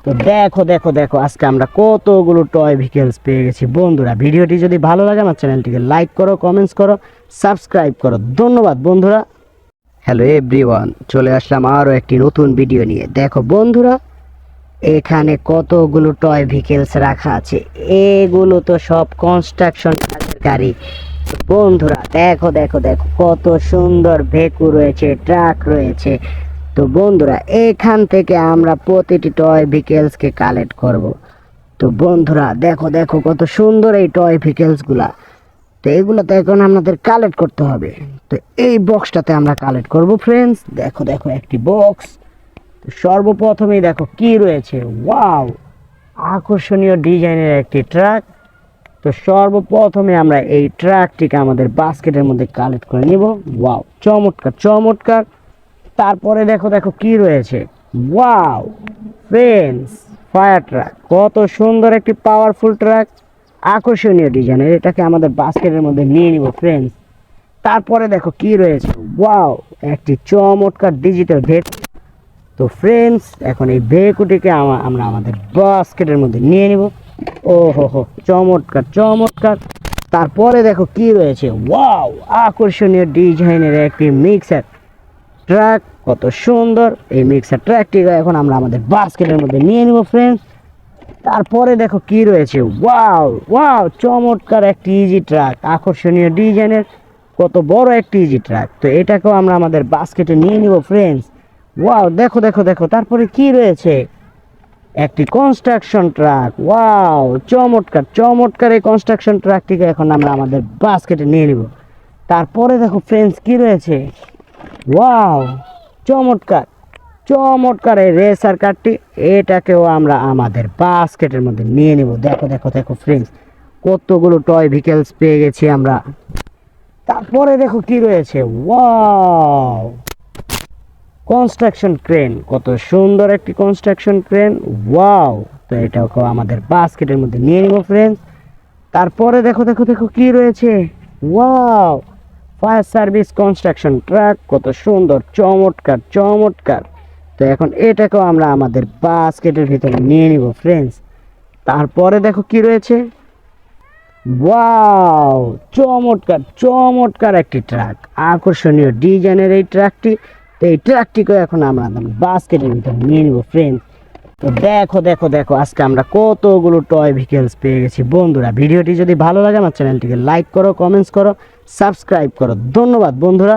তো দেখো দেখো দেখো আজকে আমরা কতগুলো টয় ভেহিকলস পেয়ে গেছি বন্ধুরা। ভিডিওটি যদি ভালো লাগে আমার চ্যানেলটিকে লাইক করো, কমেন্টস করো, সাবস্ক্রাইব করো। ধন্যবাদ বন্ধুরা। হ্যালো এভরিওয়ান, চলে আসলাম আরও একটি নতুন ভিডিও নিয়ে। দেখো বন্ধুরা, এখানে কতগুলো টয় ভেহিকলস রাখা আছে। এগুলো তো সব কনস্ট্রাকশন গাড়ি বন্ধুরা। দেখো দেখো দেখো কত সুন্দর ভেকু রয়েছে, ট্রাক রয়েছে। তো বন্ধুরা, এখান থেকে আমরা প্রতিটি টয় ভেহিকলসকে কালেক্ট করব। তো বন্ধুরা দেখো দেখো কত সুন্দর এই টয় ভেহিকলসগুলা। তো এগুলো তো এখন আমাদের কালেক্ট করতে হবে। তো এই বক্সটাতে আমরা কালেক্ট করব ফ্রেন্ডস। দেখো দেখো একটি বক্স। তো সর্বপ্রথমেই দেখো কি রয়েছে, ওয়াও, আকর্ষণীয় ডিজাইনের একটি ট্রাক। তো সর্বপ্রথমে আমরা এই ট্রাকটিকে আমাদের বাস্কেটের মধ্যে কালেক্ট করে নিব। ওয়াও, চমৎকার চমৎকার। তারপরে দেখো দেখো কি রয়েছে, ওয়াও ফ্রেন্ডস, ফায়ার ট্রাক। কত সুন্দর একটি পাওয়ারফুল ট্রাক, আকর্ষণীয় ডিজাইনের। এটাকে আমাদের বাস্কেটের মধ্যে নিয়ে নিব ফ্রেন্ডস। তারপরে দেখো কি রয়েছে, ওয়াও, একটি চমৎকার ডিজিটাল ভেক। তো ফ্রেন্ডস, এখন এই ভেকুটিকে আমরা আমাদের বাস্কেটের মধ্যে নিয়ে নিব। ও হো হো, চমৎকার চমৎকার। তারপরে দেখো কি রয়েছে, ওয়াও, আকর্ষণীয় ডিজাইনের একটি মিক্সার ট্রাক। কত সুন্দর এই মিক্সার ট্রাকটিকে এখন আমরা আমাদের বাস্কেটের মধ্যে নিয়ে নিব ফ্রেন্ডস। তারপরে দেখো কি রয়েছে, ওয়াও ওয়াও, চমৎকার একটি ইজি ট্রাক, আকর্ষণীয় ডিজাইনের কত বড় একটি ইজি ট্রাক। তো এটাকেও আমরা আমাদের বাস্কেটে নিয়ে নিব ফ্রেন্ডস। ওয়াও, দেখো দেখো দেখো। তারপরে কি রয়েছে, একটি কনস্ট্রাকশন ট্রাক। ওয়াও, চমৎকার চমৎকার এই কনস্ট্রাকশন ট্রাকটিকে এখন আমরা আমাদের বাস্কেটে নিয়ে নিব। তারপরে দেখো ফ্রেন্ডস কি রয়েছে, ওয়াও, চমৎকার চমৎকার এই রেসার কারটি। এটাকেও আমরা আমাদের বাস্কেটের মধ্যে নিয়ে নিব। দেখো দেখো দেখো ফ্রেন্ডস, কতগুলো টয় ভেহিকলস পেয়ে গেছি আমরা। তারপরে দেখো কি রয়েছে, ওয়াও, কনস্ট্রাকশন ক্রেন। কত সুন্দর একটি কনস্ট্রাকশন ক্রেন, ওয়াও। তো এটাকেও আমাদের বাস্কেটের মধ্যে নিয়ে নিব ফ্রেন্ডস। তারপরে দেখো দেখো দেখো কি রয়েছে, wow, fire service construction truck. কত সুন্দর, চমৎকার চমৎকার। তো এখন এটাকেও আমরা আমাদের বাস্কেটের ভিতরে নিয়ে নিব ফ্রেন্ডস। তারপরে দেখো কি রয়েছে, ওয়াও, চমৎকার চমৎকার একটি ট্রাক, আকর্ষণীয় ডিজাইনের এই ট্রাকটি। তো এই ট্রাকটিকেও এখন আমরা বাস্কেটের ভিতরে নিয়ে নিব ফ্রেন্ডস। তো দেখো দেখো দেখো আজকে আমরা কতগুলো টয় ভেহিকলস পেয়ে গেছি বন্ধুরা। ভিডিওটি যদি ভালো লাগে আমার চ্যানেলটিকে লাইক করো, কমেন্টস করো, সাবস্ক্রাইব করো। ধন্যবাদ বন্ধুরা।